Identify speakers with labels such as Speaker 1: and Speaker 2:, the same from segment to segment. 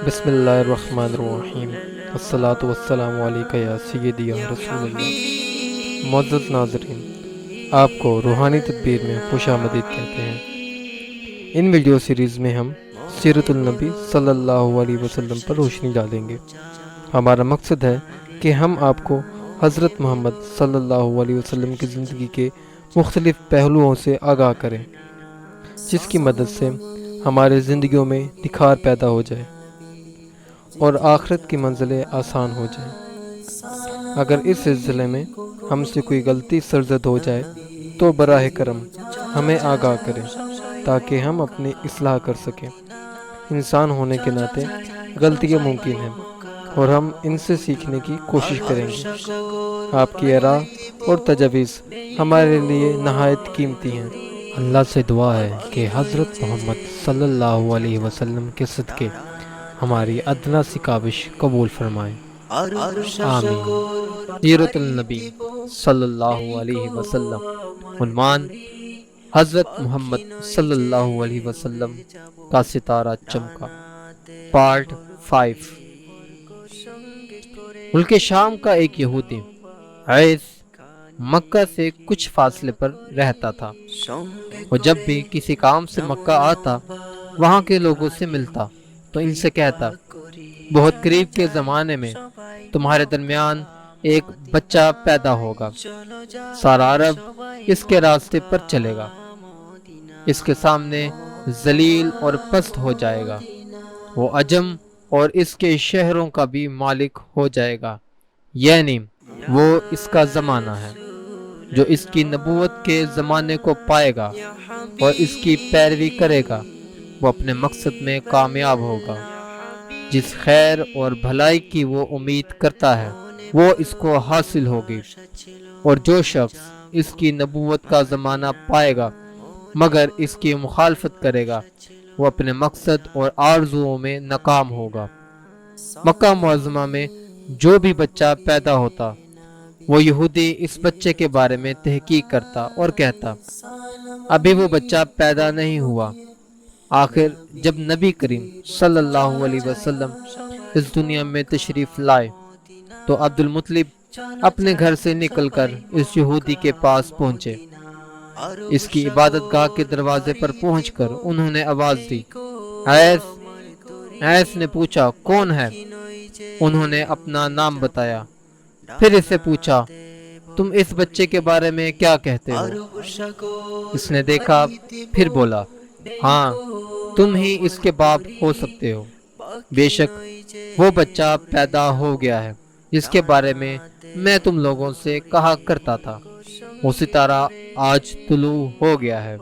Speaker 1: بسم اللہ الرحمن الرحیم الصلاۃ والسلام علیکہ یا سیدی یا رسول اللہ۔ معزز ناظرین، آپ کو روحانی تدبیر میں خوش آمدید کہتے ہیں۔ ان ویڈیو سیریز میں ہم سیرت النبی صلی اللہ علیہ وسلم پر روشنی ڈالیں گے۔ ہمارا مقصد ہے کہ ہم آپ کو حضرت محمد صلی اللہ علیہ وسلم کی زندگی کے مختلف پہلوؤں سے آگاہ کریں، جس کی مدد سے ہمارے زندگیوں میں نکھار پیدا ہو جائے اور آخرت کی منزلیں آسان ہو جائیں۔ اگر اس سلسلے میں ہم سے کوئی غلطی سرزد ہو جائے تو براہ کرم ہمیں آگاہ کریں تاکہ ہم اپنی اصلاح کر سکیں۔ انسان ہونے کے ناطے غلطیاں ممکن ہیں اور ہم ان سے سیکھنے کی کوشش کریں گے۔ آپ کی آراء اور تجاویز ہمارے لیے نہایت قیمتی ہیں۔ اللہ سے دعا ہے کہ حضرت محمد صلی اللہ علیہ وسلم کے صدقے ہماری ادنا سی کاوش قبول فرمائے، آمین۔ سیرت النبی صلی اللہ علیہ وسلم، عنوان حضرت محمد صلی اللہ علیہ وسلم کا ستارہ چمکا، پارٹ 5۔ ملک شام کا ایک یہودی عیس مکہ سے کچھ فاصلے پر رہتا تھا۔ وہ جب بھی کسی کام سے مکہ آتا، وہاں کے لوگوں سے ملتا تو ان سے کہتا، بہت قریب کے زمانے میں تمہارے درمیان ایک بچہ پیدا ہوگا، سارا عرب اس کے راستے پر چلے گا، اس کے سامنے ذلیل اور پست ہو جائے گا، وہ عجم اور اس کے شہروں کا بھی مالک ہو جائے گا، یعنی وہ اس کا زمانہ ہے۔ جو اس کی نبوت کے زمانے کو پائے گا اور اس کی پیروی کرے گا، وہ اپنے مقصد میں کامیاب ہوگا۔ جس خیر اور بھلائی کی وہ امید کرتا ہے وہ اس کو حاصل ہوگی، اور جو شخص اس کی نبوت کا زمانہ پائے گا مگر اس کی مخالفت کرے گا، وہ اپنے مقصد اور آرزوؤں میں ناکام ہوگا۔ مکہ معظمہ میں جو بھی بچہ پیدا ہوتا، وہ یہودی اس بچے کے بارے میں تحقیق کرتا اور کہتا، ابھی وہ بچہ پیدا نہیں ہوا۔ آخر جب نبی کریم صلی اللہ علیہ وسلم اس دنیا میں تشریف لائے تو عبد المطلب اپنے گھر سے نکل کر اس یہودی کے پاس پہنچے۔ اس کی عبادت گاہ کے دروازے پر پہنچ کر انہوں نے آواز دی، عیس۔ عیس نے پوچھا، کون ہے؟ انہوں نے اپنا نام بتایا۔ پھر اس سے پوچھا، تم اس بچے کے بارے میں کیا کہتے ہو؟ اس نے دیکھا، پھر بولا، ہاں، تم ہی اس کے باپ ہو سکتے ہو۔ بے شک وہ بچہ پیدا ہو گیا ہے جس کے بارے میں میں تم لوگوں سے کہا کرتا تھا، وہ ستارہ آج طلوع ہو گیا ہے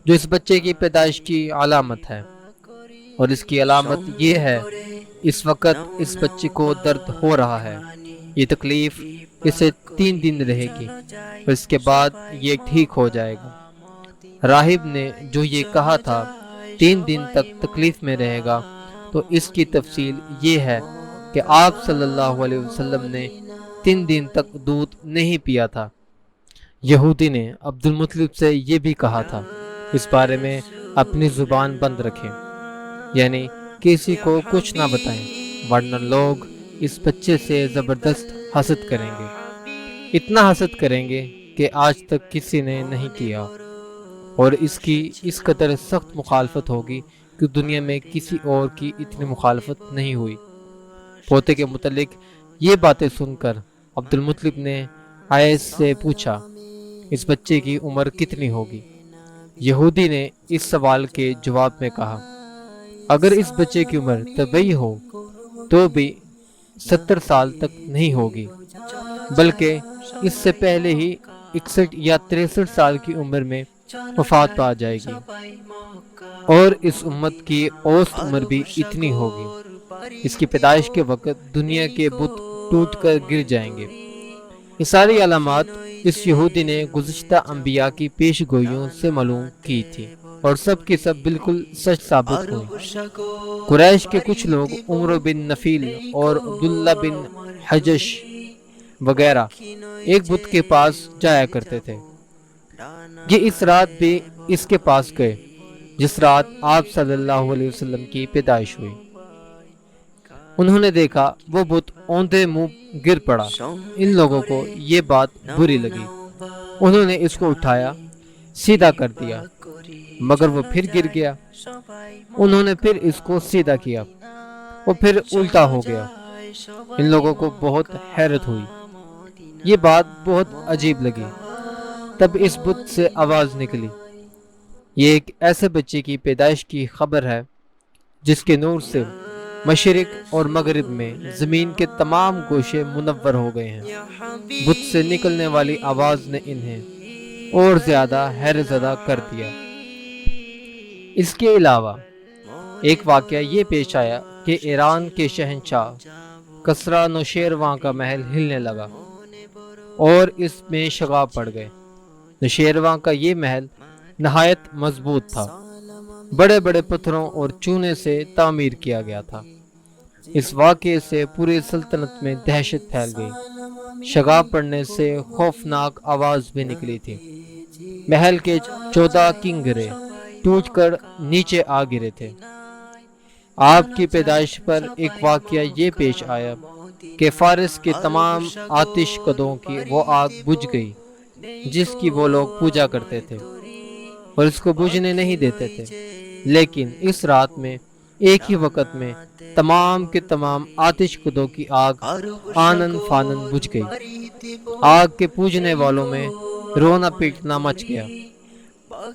Speaker 1: جو اس بچے کی پیدائش کی علامت ہے، اور اس کی علامت یہ ہے، اس وقت اس بچے کو درد ہو رہا ہے، یہ تکلیف اسے 3 دن رہے گی اور اس کے بعد یہ ٹھیک ہو جائے گا۔ راہب نے جو یہ کہا تھا 3 دن تک تکلیف میں رہے گا، تو اس کی تفصیل یہ ہے کہ آپ صلی اللہ علیہ وسلم نے 3 دن تک دودھ نہیں پیا تھا۔ یہودی نے عبد المطلب سے یہ بھی کہا تھا، اس بارے میں اپنی زبان بند رکھیں، یعنی کسی کو کچھ نہ بتائیں، ورنہ لوگ اس بچے سے زبردست حسد کریں گے، اتنا حسد کریں گے کہ آج تک کسی نے نہیں کیا، اور اس کی اس قدر سخت مخالفت ہوگی کہ دنیا میں کسی اور کی اتنی مخالفت نہیں ہوئی۔ پوتے کے متعلق یہ باتیں سن کر عبد المطلب نے عیس سے پوچھا، اس بچے کی عمر کتنی ہوگی؟ یہودی نے اس سوال کے جواب میں کہا، اگر اس بچے کی عمر طبیعی ہو تو بھی 70 سال تک نہیں ہوگی، بلکہ اس سے پہلے ہی 61 یا 63 سال کی عمر میں وفات پا جائے گی، اور اس امت کی اوسط عمر بھی اتنی ہوگی۔ اس کی پیدائش کے وقت دنیا کے بت ٹوٹ کر گر جائیں گے۔ یہ ساری علامات اس یہودی نے گزشتہ انبیاء کی پیش گوئیوں سے معلوم کی تھی، اور سب کی سب بالکل سچ ثابت ہوئی۔ قریش کے کچھ لوگ عمر بن نفیل اور عبداللہ بن حجش وغیرہ ایک بت کے پاس جایا کرتے تھے۔ یہ اس رات بھی اس کے پاس گئے جس رات آپ صلی اللہ علیہ وسلم کی پیدائش ہوئی۔ انہوں نے دیکھا وہ بت اوندھے منہ گر پڑا۔ ان لوگوں کو یہ بات بری لگی۔ انہوں نے اس کو اٹھایا، سیدھا کر دیا، مگر وہ پھر گر گیا۔ انہوں نے پھر اس کو سیدھا کیا، وہ پھر الٹا ہو گیا۔ ان لوگوں کو بہت حیرت ہوئی، یہ بات بہت عجیب لگی۔ تب اس بت سے آواز نکلی، یہ ایک ایسے بچے کی پیدائش کی خبر ہے جس کے نور سے مشرق اور مغرب میں زمین کے تمام گوشے منور ہو گئے ہیں۔ بت سے نکلنے والی آواز نے انہیں اور زیادہ حیرت زدہ کر دیا۔ اس کے علاوہ ایک واقعہ یہ پیش آیا کہ ایران کے شہنشاہ کسریٰ نوشیروان کا محل ہلنے لگا اور اس میں شگاف پڑ گئے۔ نوشیروان کا یہ محل نہایت مضبوط تھا، بڑے بڑے پتھروں اور چونے سے تعمیر کیا گیا تھا۔ اس واقعے سے پوری سلطنت میں دہشت پھیل گئی۔ شگاف پڑنے سے خوفناک آواز بھی نکلی تھی۔ محل کے 14 کنگرے ٹوٹ کر نیچے آ گرے تھے۔ آپ کی پیدائش پر ایک واقعہ یہ پیش آیا کہ فارس کے تمام آتش کدوں کی وہ آگ بجھ گئی جس کی وہ لوگ پوجا کرتے تھے اور اس کو بجھنے نہیں دیتے تھے، لیکن اس رات میں ایک ہی وقت میں تمام کے تمام آتش کدوں کی آگ آنن فانن بجھ گئی۔ آگ کے پوجنے والوں میں رونا پیٹنا مچ گیا۔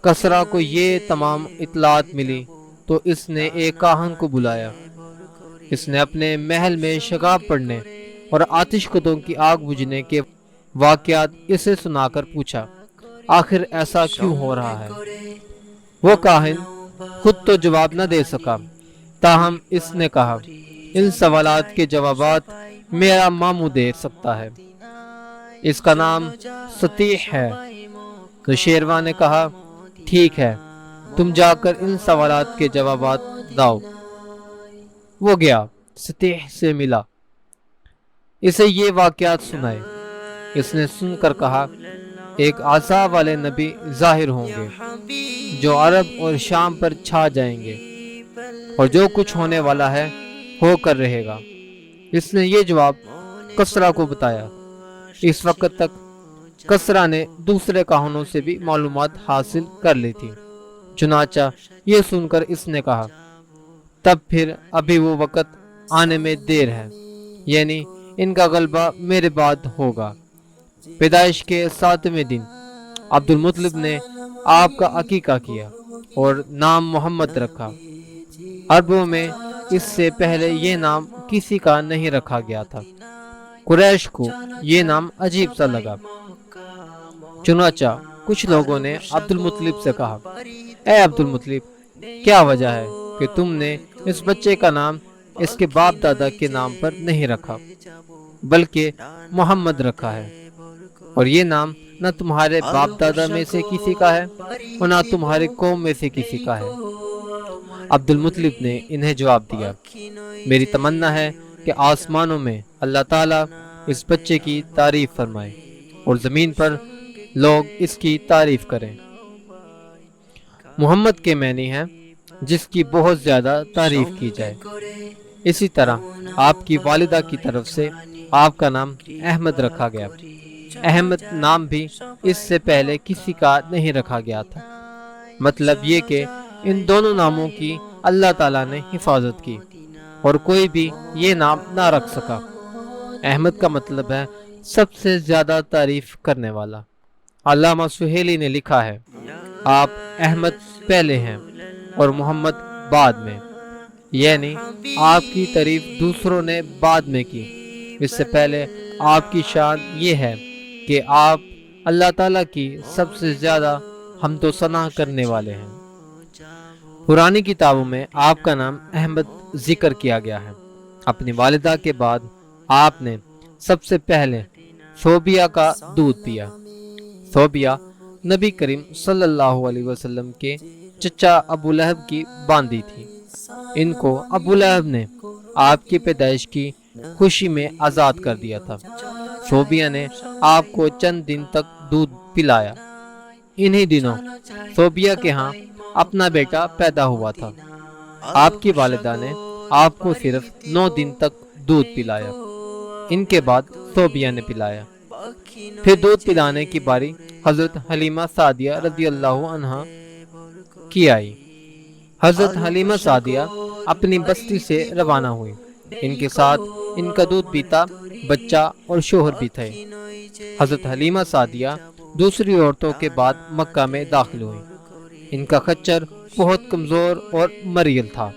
Speaker 1: کسریٰ کو یہ تمام اطلاعات ملی تو اس نے ایک کاہن کو بلایا۔ اس نے اپنے محل میں شگاف پڑنے اور آتش کدوں کی آگ بجھنے کے واقعات اسے سنا کر پوچھا، آخر ایسا کیوں ہو رہا ہے؟ وہ کاہن خود تو جواب نہ دے سکا، تاہم اس نے کہا، ان سوالات کے جوابات میرا ماموں دے سکتا ہے، اس کا نام سطیح ہے۔ تو شیروان نے کہا، ٹھیک ہے، تم جا کر ان سوالات کے جوابات داؤ۔ وہ گیا، سطیح سے ملا، اسے یہ واقعات سنائے۔ اس نے سن کر کہا، ایک عصا والے نبی ظاہر ہوں گے جو عرب اور شام پر چھا جائیں گے، اور جو کچھ ہونے والا ہے ہو کر رہے گا۔ اس نے یہ جواب کسریٰ کو بتایا۔ اس وقت تک کسریٰ نے دوسرے کاہنوں سے بھی معلومات حاصل کر لی تھی، چنانچہ یہ سن کر اس نے کہا، تب پھر ابھی وہ وقت آنے میں دیر ہے، یعنی ان کا غلبہ میرے بعد ہوگا۔ پیدائش کے 7ویں دن عبد المطلب نے آپ کا عقیقہ کیا اور نام محمد رکھا۔ عربوں میں اس سے پہلے یہ نام کسی کا نہیں رکھا گیا تھا۔ قریش کو یہ نام عجیب سا لگا، چنانچہ کچھ لوگوں نے عبد المطلب سے کہا، اے عبد المطلب، کیا وجہ ہے کہ تم نے اس بچے کا نام اس کے باپ دادا کے نام پر نہیں رکھا بلکہ محمد رکھا ہے، اور یہ نام نہ تمہارے باپ دادا میں سے کسی کا ہے اور نہ تمہارے قوم میں سے کسی کا ہے؟ عبد المطلب نے انہیں جواب دیا، میری تمنا ہے کہ آسمانوں میں اللہ تعالیٰ اس بچے کی تعریف فرمائے اور زمین پر لوگ اس کی تعریف کریں۔ محمد کے معنی ہے جس کی بہت زیادہ تعریف کی جائے۔ اسی طرح آپ کی والدہ کی طرف سے آپ کا نام احمد رکھا گیا۔ احمد نام بھی اس سے پہلے کسی کا نہیں رکھا گیا تھا، مطلب یہ کہ ان دونوں ناموں کی اللہ تعالیٰ نے حفاظت کی اور کوئی بھی یہ نام نہ رکھ سکا۔ احمد کا مطلب ہے سب سے زیادہ تعریف کرنے والا۔ علامہ سہیلی نے لکھا ہے، آپ احمد پہلے ہیں اور محمد بعد میں، یعنی آپ کی تعریف دوسروں نے بعد میں کی۔ اس سے پہلے آپ کی شان یہ ہے کہ آپ اللہ تعالیٰ کی سب سے زیادہ حمد و ثنا کرنے والے ہیں۔ پرانی کتابوں میں آپ کا نام احمد ذکر کیا گیا ہے۔ اپنی والدہ کے بعد آپ نے سب سے پہلے ثوبیہ کا دودھ پیا۔ ثوبیہ نبی کریم صلی اللہ علیہ وسلم کے چچا ابو لہب کی باندی تھی۔ ان کو ابو لہب نے آپ کی پیدائش کی خوشی میں آزاد کر دیا تھا۔ ثوبیہ نے آپ کو چند دن تک دودھ پلایا۔ انہی دنوں ثوبیہ کے ہاں اپنا بیٹا پیدا ہوا تھا۔ آپ کی والدہ نے آپ کو صرف 9 دن تک دودھ پلایا۔ ان کے بعد صوبیہ نے پلایا۔ پھر دودھ پلانے کی باری حضرت حلیمہ سعدیہ رضی اللہ عنہا کی آئی۔ حضرت حلیمہ سعدیہ اپنی بستی سے روانہ ہوئی۔ ان کے ساتھ ان کا دودھ پیتا بچہ اور شوہر بھی تھے۔ حضرت حلیمہ سعدیہ دوسری عورتوں کے بعد مکہ میں داخل ہوئی۔ ان کا خچر بہت کمزور اور مریل تھا۔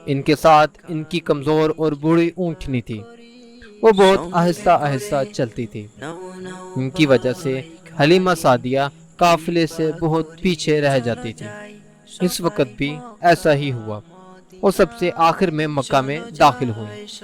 Speaker 1: ان کے ساتھ ان کی کمزور اور بوڑھی اونٹنی تھی۔ وہ بہت آہستہ آہستہ چلتی تھی۔ ان کی وجہ سے حلیمہ سعدیہ قافلے سے بہت پیچھے رہ جاتی تھی۔ اس وقت بھی ایسا ہی ہوا۔ وہ سب سے آخر میں مکہ میں داخل ہوئی۔